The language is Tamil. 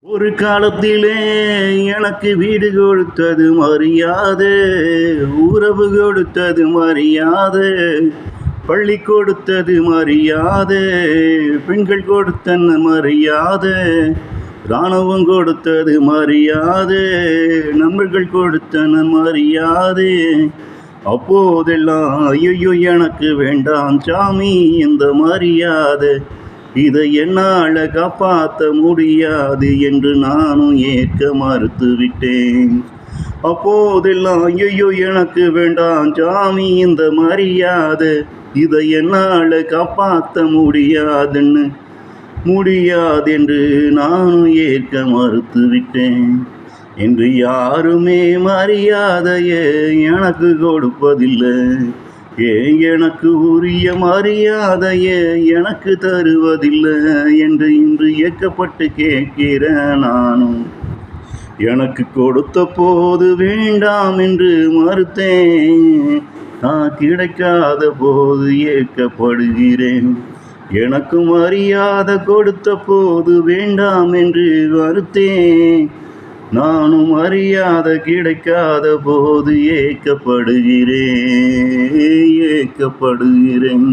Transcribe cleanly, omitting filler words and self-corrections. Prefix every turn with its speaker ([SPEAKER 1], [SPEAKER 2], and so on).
[SPEAKER 1] ஒரு காலத்திலே எனக்கு வீடு கொடுத்தது மரியாதை, உறவு கொடுத்தது மரியாதை, பள்ளி கொடுத்தது மரியாதை, பெண்கள் கொடுத்தன மரியாதை, இராணுவம் கொடுத்தது மரியாதை, நண்பர்கள் கொடுத்தன மரியாதை. அப்போதெல்லாம் ஐயோ எனக்கு வேண்டாம் சாமி இந்த மரியாதை, இதை என்னால் காப்பாற்ற முடியாது என்று நானும் ஏற்க மறுத்து விட்டேன். அப்போதெல்லாம் ஐயோ எனக்கு வேண்டாம் சாமி இந்த மரியாதை, இதை என்னால் காப்பாற்ற முடியாதென்று நானும் ஏற்க மறுத்து விட்டேன். என்று யாருமே மரியாதையே எனக்கு கொடுப்பதில்லை, எனக்கு உரிய மரியாதையே எனக்கு தருவதில்லை என்று இன்று ஏக்கப்பட்டு கேட்கிறேன். நானும் எனக்கு கொடுத்த போது வேண்டாம் என்று மறுத்தேன், நான் கிடைக்காத போது ஏற்கப்படுகிறேன். எனக்கு மரியாதை கொடுத்த போது வேண்டாம் என்று மறுத்தேன், நானும் மரியாதை கிடைக்காத போது ஏற்கப்படுகிறேன்.